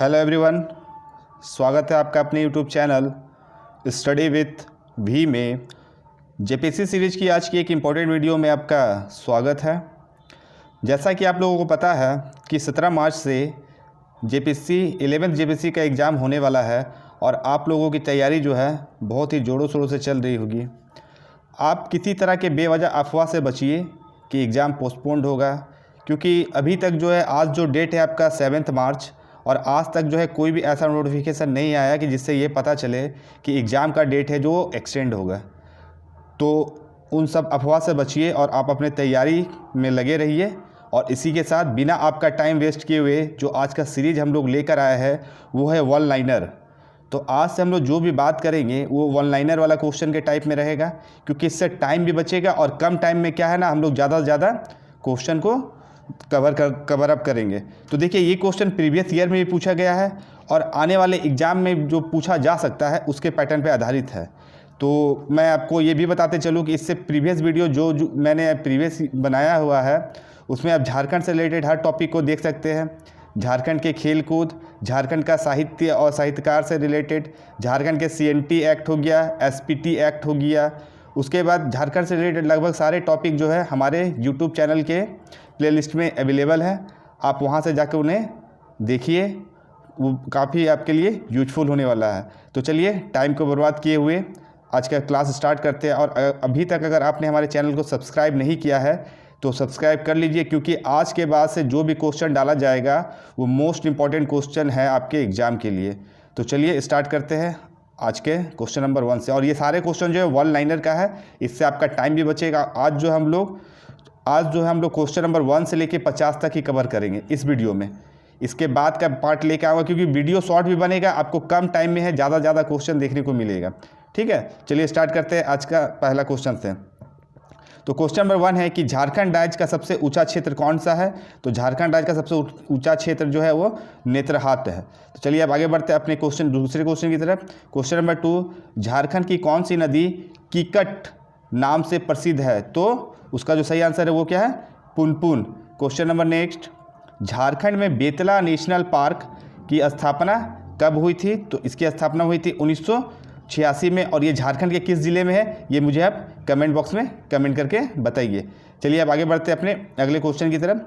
Hello everyone, स्वागत है आपका अपने YouTube channel study with V में। जेपीएससी सीरीज की आज की एक इम्पॉर्टेंट वीडियो में आपका स्वागत है। जैसा कि आप लोगों को पता है कि 17 मार्च से जेपीएससी 11th जेपीएससी का एग्ज़ाम होने वाला है और आप लोगों की तैयारी जो है बहुत ही ज़ोरों शोरों से चल रही होगी। आप किसी तरह के बेवजह अफवाह से बचिए कि एग्ज़ाम पोस्टपोन्ड होगा, क्योंकि अभी तक जो है आज जो डेट है आपका 7 मार्च और आज तक जो है कोई भी ऐसा नोटिफिकेशन नहीं आया कि जिससे ये पता चले कि एग्ज़ाम का डेट है जो एक्सटेंड होगा। तो उन सब अफवाह से बचिए और आप अपने तैयारी में लगे रहिए। और इसी के साथ बिना आपका टाइम वेस्ट किए हुए जो आज का सीरीज़ हम लोग लेकर आए हैं वो है वन लाइनर। तो आज से हम लोग जो भी बात करेंगे वो वन लाइनर वाला क्वेश्चन के टाइप में रहेगा, क्योंकि इससे टाइम भी बचेगा और कम टाइम में क्या है ना, हम लोग ज़्यादा से ज़्यादा क्वेश्चन को कवर अप करेंगे। तो देखिए, ये क्वेश्चन प्रीवियस ईयर में भी पूछा गया है और आने वाले एग्ज़ाम में जो पूछा जा सकता है उसके पैटर्न पे आधारित है। तो मैं आपको ये भी बताते चलूँ कि इससे प्रीवियस वीडियो जो मैंने प्रीवियस बनाया हुआ है उसमें आप झारखंड से रिलेटेड हर टॉपिक को देख सकते हैं। झारखंड के खेल कूद, झारखंड का साहित्य और साहित्यकार से रिलेटेड, झारखंड के CNT एक्ट हो गया, SPT एक्ट हो गया। उसके बाद झारखंड से रिलेटेड लगभग सारे टॉपिक जो है हमारे यूट्यूब चैनल के प्लेलिस्ट में अवेलेबल है। आप वहां से जाकर उन्हें देखिए, वो काफ़ी आपके लिए यूजफुल होने वाला है। तो चलिए, टाइम को बर्बाद किए हुए आज का क्लास स्टार्ट करते हैं। और अभी तक अगर आपने हमारे चैनल को सब्सक्राइब नहीं किया है तो सब्सक्राइब कर लीजिए, क्योंकि आज के बाद से जो भी क्वेश्चन डाला जाएगा वो मोस्ट इंपॉर्टेंट क्वेश्चन है आपके एग्ज़ाम के लिए। तो चलिए स्टार्ट करते हैं आज के क्वेश्चन नंबर 1 से। और ये सारे क्वेश्चन जो है वन लाइनर का है, इससे आपका टाइम भी बचेगा। आज जो है हम लोग क्वेश्चन नंबर 1 से लेके 50 तक ही कवर करेंगे इस वीडियो में। इसके बाद का पार्ट लेके आऊँगा, क्योंकि वीडियो शॉर्ट भी बनेगा, आपको कम टाइम में है ज़्यादा क्वेश्चन देखने को मिलेगा। ठीक है, चलिए स्टार्ट करते हैं आज का पहला क्वेश्चन से। तो क्वेश्चन नंबर 1 है कि झारखंड राज्य का सबसे ऊंचा क्षेत्र कौन सा है। तो झारखंड राज्य का सबसे ऊंचा क्षेत्र जो है वो नेतरहाट है। तो चलिए अब आगे बढ़ते हैं अपने दूसरे क्वेश्चन की तरफ। क्वेश्चन नंबर 2, झारखंड की कौन सी नदी कीकट नाम से प्रसिद्ध है। तो उसका जो सही आंसर है वो क्या है, Punpun. Question number next, Jharkhand में बेतला नेशनल पार्क की स्थापना कब हुई थी। तो इसकी स्थापना हुई थी 1986 में। और ये झारखंड के किस ज़िले में है ये मुझे आप कमेंट बॉक्स में कमेंट करके बताइए। चलिए अब आगे बढ़ते हैं अपने अगले क्वेश्चन की तरफ।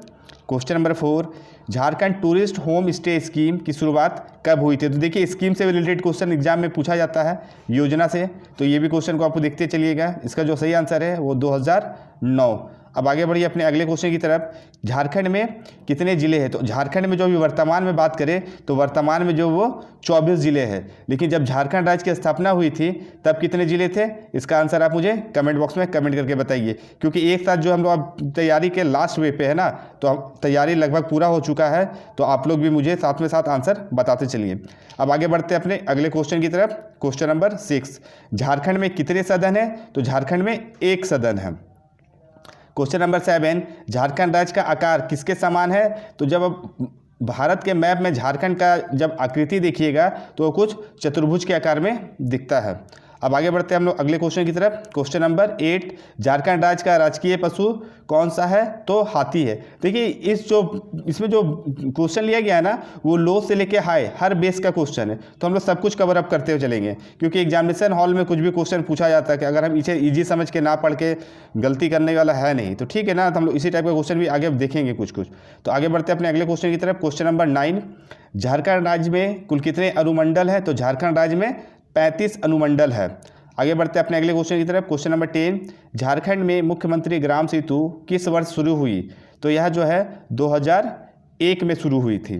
Question number 4, Jharkhand tourist home stay scheme की शुरुआत कब हुई थी। तो देखिए, स्कीम से रिलेटेड क्वेश्चन एग्जाम में पूछा जाता है, योजना से। तो ये भी क्वेश्चन को आपको देखते चलिएगा। इसका जो सही आंसर है वो 2009। अब आगे बढ़िए अपने अगले क्वेश्चन की तरफ। झारखंड में कितने ज़िले हैं। तो झारखंड में जो अभी वर्तमान में बात करें तो वर्तमान में जो वो 24 ज़िले हैं, लेकिन जब झारखंड राज्य की स्थापना हुई थी तब कितने ज़िले थे। इसका आंसर आप मुझे कमेंट बॉक्स में कमेंट करके बताइए, क्योंकि एक साथ जो हम लोग अब तैयारी के लास्ट वे पे है ना, तो तैयारी लगभग पूरा हो चुका है। तो आप लोग भी मुझे साथ में साथ आंसर बताते चलिए। अब आगे बढ़ते हैं अपने अगले क्वेश्चन की तरफ। क्वेश्चन नंबर 6, झारखंड में कितने सदन हैं। तो झारखंड में 1 सदन है। क्वेश्चन नंबर 7, झारखंड राज्य का आकार किसके समान है। तो जब भारत के मैप में झारखंड का जब आकृति देखिएगा तो वो कुछ चतुर्भुज के आकार में दिखता है। अब आगे बढ़ते हैं हम लोग अगले क्वेश्चन की तरफ। क्वेश्चन नंबर 8, झारखंड राज्य का राजकीय पशु कौन सा है। तो हाथी है। देखिए, इसमें जो क्वेश्चन लिया गया है ना वो लो से लेके हाई हर बेस का क्वेश्चन है। तो हम लोग सब कुछ कवर अप करते हुए चलेंगे, क्योंकि एग्जामिनेशन हॉल में कुछ भी क्वेश्चन पूछा जाता है कि अगर हम इसे ईजी समझ के ना पढ़ के गलती करने वाला है नहीं। तो ठीक है ना, तो हम लोग इसी टाइप का क्वेश्चन भी आगे देखेंगे कुछ। तो आगे बढ़ते हैं अपने अगले क्वेश्चन की तरफ। क्वेश्चन नंबर 9, झारखंड राज्य में कुल कितने अनुमंडल है। तो झारखंड राज्य में 35 अनुमंडल है। आगे बढ़ते हैं अपने अगले क्वेश्चन की तरफ। क्वेश्चन नंबर 10, झारखंड में मुख्यमंत्री ग्राम सेतु किस वर्ष शुरू हुई। तो यह जो है 2001 में शुरू हुई थी।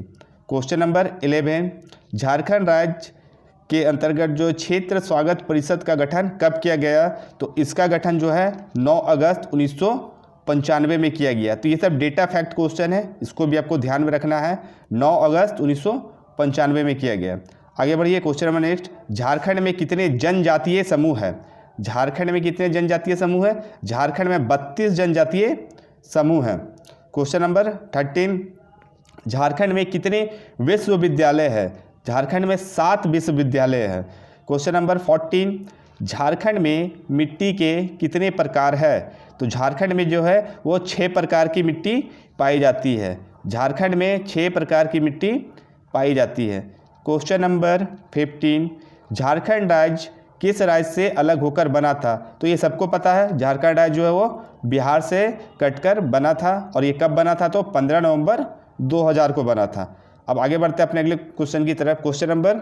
क्वेश्चन नंबर 11, झारखंड राज्य के अंतर्गत जो क्षेत्र स्वागत परिषद का गठन कब किया गया। तो इसका गठन जो है 9 अगस्त 1995 में किया गया। तो ये सब डेटा फैक्ट क्वेश्चन है, इसको भी आपको ध्यान में रखना है। 9 अगस्त 1995 में किया गया। आगे बढ़िए क्वेश्चन नंबर नेक्स्ट, झारखंड में कितने जनजातीय समूह है। झारखंड में कितने जनजातीय समूह है। झारखंड में 32 जनजातीय समूह हैं। क्वेश्चन नंबर 13, झारखंड में कितने विश्वविद्यालय है। झारखंड में 7 विश्वविद्यालय है। क्वेश्चन नंबर 14, झारखंड में मिट्टी के कितने प्रकार है। तो झारखंड में जो है वो 6 प्रकार की मिट्टी पाई जाती है। झारखंड में 6 प्रकार की मिट्टी पाई जाती है। क्वेश्चन नंबर 15, झारखंड राज्य किस राज्य से अलग होकर बना था? तो ये सबको पता है, झारखंड राज्य जो है वो बिहार से कटकर बना था। और ये कब बना था? तो 15 नवंबर 2000 को बना था। अब आगे बढ़ते हैं अपने अगले क्वेश्चन की तरफ। क्वेश्चन नंबर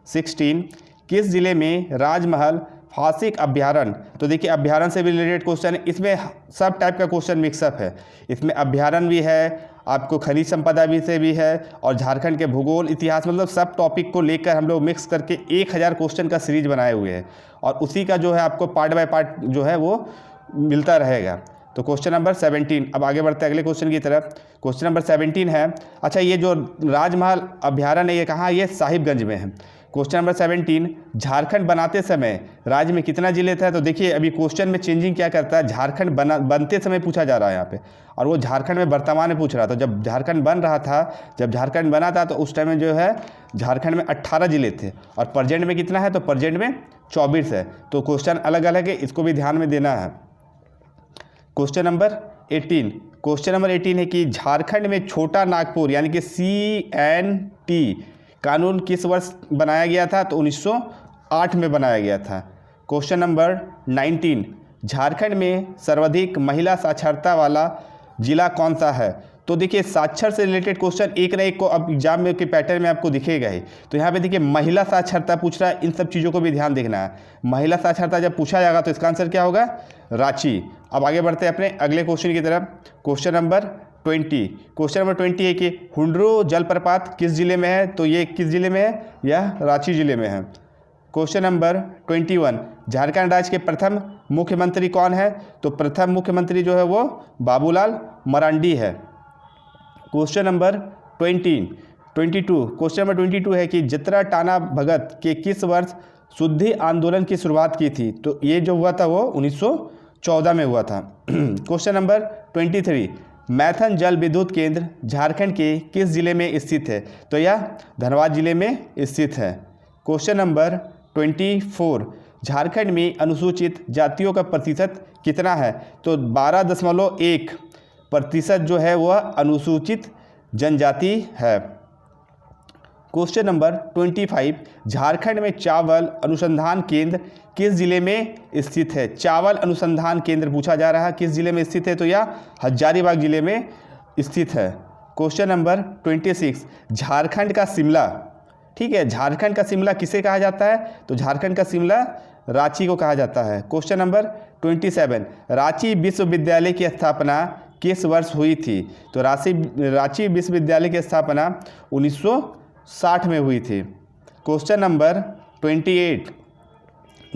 16, किस जिले में राजमहल फासिक अभ्यारण्य? तो देखिए अभ्यारण्य से भी रिलेटेड क्वेश्चन है, इसमें सब टाइप का क्वेश्चन मिक्सअप है। इसमें अभ्यारण्य भी है, आपको खनिज संपदा भी से भी है, और झारखंड के भूगोल, इतिहास, मतलब सब टॉपिक को लेकर हम लोग मिक्स करके 1000 क्वेश्चन का सीरीज बनाए हुए हैं। और उसी का जो है आपको पार्ट बाय पार्ट जो है वो मिलता रहेगा। तो क्वेश्चन नंबर 17, अब आगे बढ़ते हैं अगले क्वेश्चन की तरफ। क्वेश्चन नंबर 17 है, अच्छा ये जो राजमहल अभ्यारण्य है ये कहाँ? ये साहिबगंज में है। क्वेश्चन नंबर 17, झारखंड बनाते समय राज्य में कितना जिले थे? तो देखिए अभी क्वेश्चन में चेंजिंग क्या करता है, झारखंड बनते समय पूछा जा रहा है यहाँ पे, और वो झारखंड में वर्तमान में पूछ रहा था। जब झारखंड बन रहा था, जब झारखंड बना था तो उस टाइम में जो है झारखंड में 18 जिले थे, और प्रेजेंट में कितना है? तो प्रेजेंट में 24 है। तो क्वेश्चन अलग अलग है, इसको भी ध्यान में देना है। क्वेश्चन नंबर 18, क्वेश्चन नंबर 18 है कि झारखंड में छोटा नागपुर यानी कि CNT कानून किस वर्ष बनाया गया था? तो 1908 में बनाया गया था। क्वेश्चन नंबर 19, झारखंड में सर्वाधिक महिला साक्षरता वाला जिला कौन सा है? तो देखिए साक्षर से रिलेटेड क्वेश्चन एक ना एक को अब एग्जाम में के पैटर्न में आपको दिखेगा ही। तो यहाँ पे देखिए महिला साक्षरता पूछ रहा है, इन सब चीज़ों को भी ध्यान देखना है। महिला साक्षरता जब पूछा जाएगा तो इसका आंसर क्या होगा? रांची। अब आगे बढ़ते हैं अपने अगले क्वेश्चन की तरफ। क्वेश्चन नंबर 20, क्वेश्चन नंबर 20 है कि हुंड्रो जलप्रपात किस जिले में है? तो ये किस जिले में है? यह रांची जिले में है। क्वेश्चन नंबर 21, झारखंड राज्य के प्रथम मुख्यमंत्री कौन है? तो प्रथम मुख्यमंत्री जो है वो बाबूलाल मरांडी है। क्वेश्चन नंबर 22, क्वेश्चन नंबर 22 है कि जित्रा टाना भगत के किस वर्ष शुद्धि आंदोलन की शुरुआत की थी? तो ये जो हुआ था वो 1914 में हुआ था। क्वेश्चन नंबर 23, मैथन जल विद्युत केंद्र झारखंड के किस जिले में स्थित है? तो यह धनबाद जिले में स्थित है। क्वेश्चन नंबर 24, झारखंड में अनुसूचित जातियों का प्रतिशत कितना है? तो 12.1% जो है वह अनुसूचित जनजाति है। क्वेश्चन नंबर 25, झारखंड में चावल अनुसंधान केंद्र किस जिले में स्थित है? चावल अनुसंधान केंद्र पूछा जा रहा है, किस जिले में स्थित है? तो यह हजारीबाग जिले में स्थित है। क्वेश्चन नंबर 26, झारखंड का शिमला, ठीक है, झारखंड का शिमला किसे कहा जाता है? तो झारखंड का शिमला रांची को कहा जाता है। क्वेश्चन नंबर 27, रांची विश्वविद्यालय की स्थापना किस वर्ष हुई थी? तो रांची विश्वविद्यालय की स्थापना 1960 में हुई थी। क्वेश्चन नंबर 28,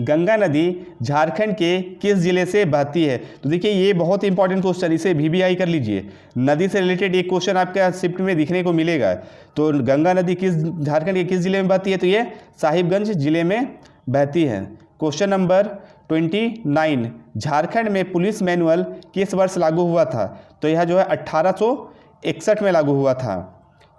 गंगा नदी झारखंड के किस जिले से बहती है? तो देखिए ये बहुत इंपॉर्टेंट क्वेश्चन, इसे VBI कर लीजिए। नदी से रिलेटेड एक क्वेश्चन आपके शिफ्ट में दिखने को मिलेगा। तो गंगा नदी झारखंड के किस जिले में बहती है? तो ये साहिबगंज जिले में बहती है। क्वेश्चन नंबर 29, झारखंड में पुलिस मैनुअल किस वर्ष लागू हुआ था? तो यह जो है 1861 में लागू हुआ था।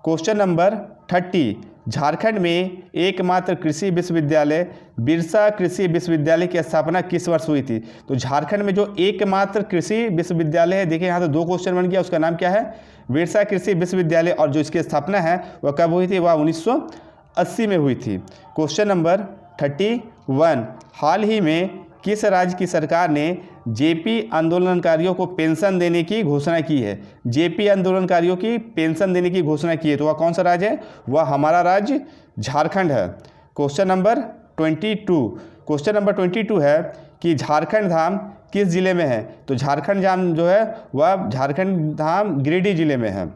क्वेश्चन नंबर 30, झारखंड में एकमात्र कृषि विश्वविद्यालय बिरसा कृषि विश्वविद्यालय की स्थापना किस वर्ष हुई थी? तो झारखंड में जो एकमात्र कृषि विश्वविद्यालय है, देखिए यहाँ तो 2 क्वेश्चन बन गया, उसका नाम क्या है? बिरसा कृषि विश्वविद्यालय। और जो इसकी स्थापना है वह कब हुई थी? वह 1980 में हुई थी। क्वेश्चन नंबर 31, हाल ही में किस राज्य की सरकार ने JP आंदोलनकारियों को पेंशन देने की घोषणा की है? JP आंदोलनकारियों की पेंशन देने की घोषणा की है, तो वह कौन सा राज्य है? वह हमारा राज्य झारखंड है। क्वेश्चन नंबर 22 है कि झारखंड धाम किस जिले में है? तो झारखंड धाम जो है वह झारखंड धाम गिरिडीह जिले में है।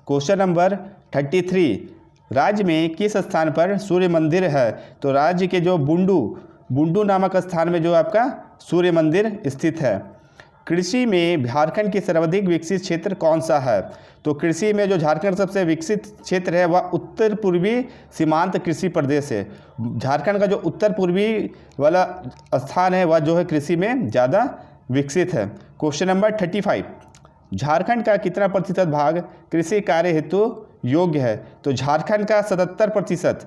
क्वेश्चन नंबर 33, राज्य में किस स्थान पर सूर्य मंदिर है? तो राज्य के जो बुंडू नामक स्थान में जो आपका सूर्य मंदिर स्थित है। कृषि में झारखंड की सर्वाधिक विकसित क्षेत्र कौन सा है? तो कृषि में जो झारखंड सबसे विकसित क्षेत्र है वह उत्तर पूर्वी सीमांत कृषि प्रदेश है। झारखंड का जो उत्तर पूर्वी वाला स्थान है वह जो है कृषि में ज़्यादा विकसित है। क्वेश्चन नंबर 35, झारखंड का कितना प्रतिशत भाग कृषि कार्य हेतु योग्य है? तो झारखंड का 77%,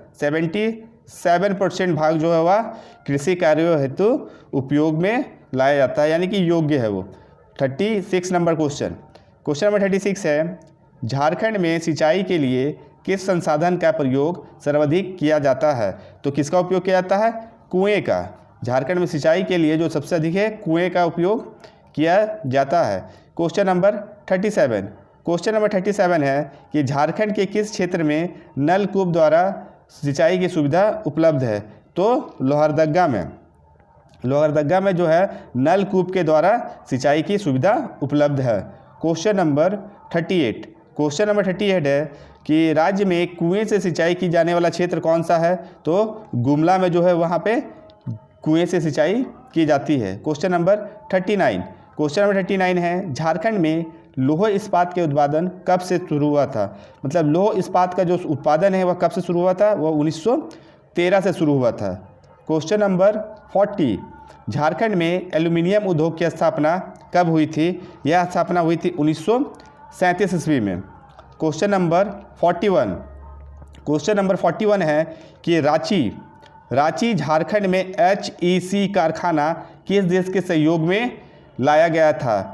77% भाग जो है वह कृषि कार्यों हेतु उपयोग में लाया जाता है, यानी कि योग्य है वो। 36 नंबर क्वेश्चन नंबर 36 है, झारखंड में सिंचाई के लिए किस संसाधन का प्रयोग सर्वाधिक किया जाता है? तो किसका उपयोग किया जाता है? कुएं का। झारखंड में सिंचाई के लिए जो सबसे अधिक है कुएं का उपयोग किया जाता है। Question number 37। क्वेश्चन नंबर 37 है कि झारखंड के किस क्षेत्र में नलकूप द्वारा सिंचाई की सुविधा उपलब्ध है? तो लोहरदगा में। लोहरदगा में जो है नलकूप के द्वारा सिंचाई की सुविधा उपलब्ध है। Question number 38। क्वेश्चन नंबर 38 है कि राज्य में कुएं से सिंचाई की जाने वाला क्षेत्र कौन सा है? तो गुमला में जो है वहाँ पे कुएं से सिंचाई की जाती है। Question number 39। क्वेश्चन नंबर 39 है झारखंड में लौह इस्पात के उत्पादन कब से शुरू हुआ था? मतलब लौह इस्पात का जो उत्पादन है वह कब से शुरू हुआ था? वह 1913 से शुरू हुआ था। Question number 40। झारखंड में एल्यूमिनियम उद्योग की स्थापना कब हुई थी? यह स्थापना हुई थी 1937 ईस्वी में। Question number 41। क्वेश्चन नंबर 41 है कि रांची झारखंड में HEC कारखाना किस देश के सहयोग में लाया गया था?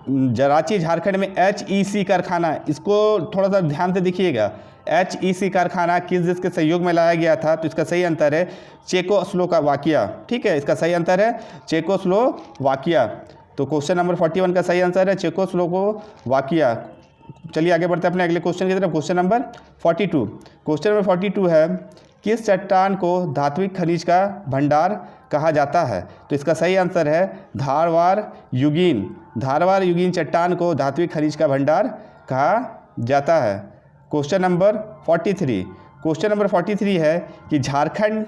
रांची झारखंड में HEC कारखाना, इसको थोड़ा सा ध्यान से देखिएगा। HEC कारखाना किस देश के सहयोग में लाया गया था? तो इसका सही आंसर है चेकोस्लोवाकिया। ठीक है, इसका सही आंसर है चेकोस्लोवाकिया। तो क्वेश्चन नंबर 41 का सही आंसर है चेकोस्लोवाकिया। चलिए आगे बढ़ते हैं अपने अगले क्वेश्चन की तरफ। Question number 42। क्वेश्चन नंबर 42 है किस चट्टान को धात्विक खनिज का भंडार कहा जाता है? तो इसका सही आंसर है धारवाड़ युगीन। धारवाड़ युगीन चट्टान को धात्विक खनिज का भंडार कहा जाता है। Question number 43। क्वेश्चन नंबर 43 है कि झारखंड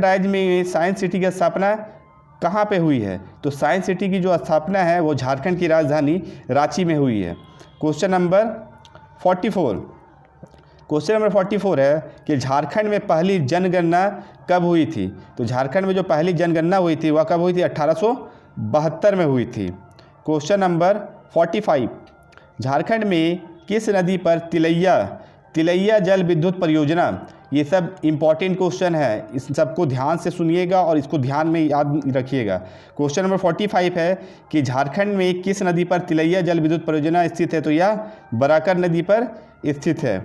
राज्य में साइंस सिटी की स्थापना कहाँ पे हुई है? तो साइंस सिटी की जो स्थापना है वो झारखंड की राजधानी रांची में हुई है। Question number 44। क्वेश्चन नंबर 44 है कि झारखंड में पहली जनगणना कब हुई थी? तो झारखंड में जो पहली जनगणना हुई थी वह कब हुई थी? 1872 में हुई थी। Question number 45। झारखंड में किस नदी पर तिलैया जल विद्युत परियोजना? ये सब इम्पॉर्टेंट क्वेश्चन है, इस सबको ध्यान से सुनिएगा और इसको ध्यान में याद रखिएगा। क्वेश्चन नंबर 45 है कि झारखंड में किस नदी पर तिलैया जल विद्युत परियोजना स्थित है? तो यह बराकर नदी पर स्थित है।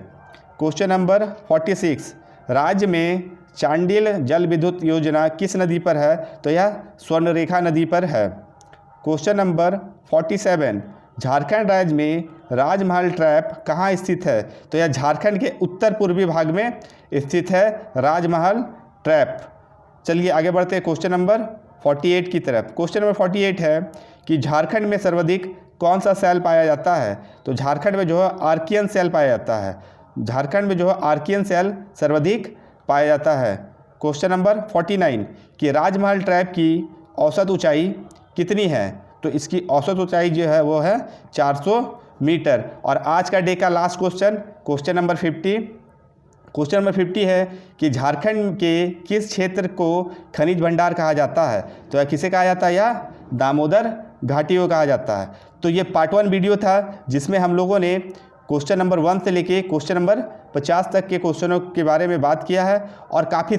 Question number 46। राज्य में चांडिल जल विद्युत योजना किस नदी पर है? तो यह स्वर्णरेखा नदी पर है। Question number 47। झारखंड राज्य में राजमहल ट्रैप कहाँ स्थित है? तो यह झारखंड के उत्तर पूर्वी भाग में स्थित है राजमहल ट्रैप। चलिए आगे बढ़ते हैं क्वेश्चन नंबर 48 की तरफ। क्वेश्चन नंबर 48 है कि झारखंड में सर्वाधिक कौन सा सेल पाया जाता है? तो झारखंड में जो है आर्कियन सेल पाया जाता है। झारखंड में जो है आर्कियन सेल सर्वाधिक पाया जाता है। क्वेश्चन नंबर 49 कि राजमहल ट्रैप की औसत ऊंचाई कितनी है? तो इसकी औसत ऊंचाई जो है वो है 400 मीटर। और आज का डे का last question number 50। Question number 50 है कि झारखंड के किस क्षेत्र को खनिज भंडार कहा जाता है? तो यह किसे कहा जाता है? या दामोदर घाटी को कहा जाता है। तो ये पार्ट 1 वीडियो था जिसमें हम लोगों ने क्वेश्चन नंबर 1 से लेके क्वेश्चन नंबर 50 तक के क्वेश्चनों के बारे में बात किया है। और काफ़ी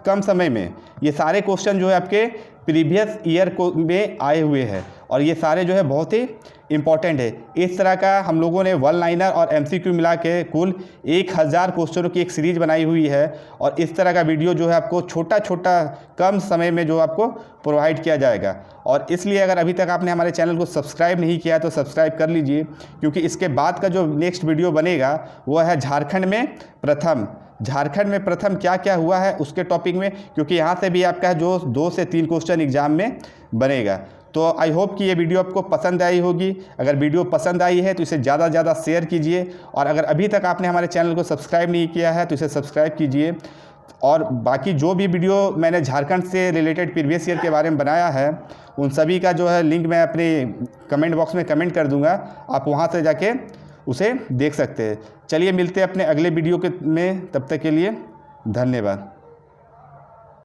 कम समय में ये सारे क्वेश्चन जो है आपके प्रीवियस ईयर को में आए हुए हैं और ये सारे जो है बहुत ही इम्पॉर्टेंट है। इस तरह का हम लोगों ने 1 लाइनर और MCQ मिला के कुल 1000 क्वेश्चनों की एक सीरीज़ बनाई हुई है। और इस तरह का वीडियो जो है आपको छोटा कम समय में जो आपको प्रोवाइड किया जाएगा। और इसलिए अगर अभी तक आपने हमारे चैनल को सब्सक्राइब नहीं किया तो सब्सक्राइब कर लीजिए, क्योंकि इसके बाद का जो नेक्स्ट वीडियो बनेगा वो है झारखंड में प्रथम क्या क्या हुआ है उसके टॉपिक में, क्योंकि यहाँ से भी आपका जो 2 से 3 क्वेश्चन एग्जाम में बनेगा। तो आई होप कि ये वीडियो आपको पसंद आई होगी। अगर वीडियो पसंद आई है तो इसे ज़्यादा से ज़्यादा शेयर कीजिए। और अगर अभी तक आपने हमारे चैनल को सब्सक्राइब नहीं किया है तो इसे सब्सक्राइब कीजिए। और बाकी जो भी वीडियो मैंने झारखंड से रिलेटेड प्रीवियस ईयर के बारे में बनाया है उन सभी का जो है लिंक मैं अपने कमेंट बॉक्स में कमेंट कर दूंगा, आप वहाँ से जाके उसे देख सकते हैं। चलिए मिलते हैं अपने अगले वीडियो में, तब तक के लिए धन्यवाद।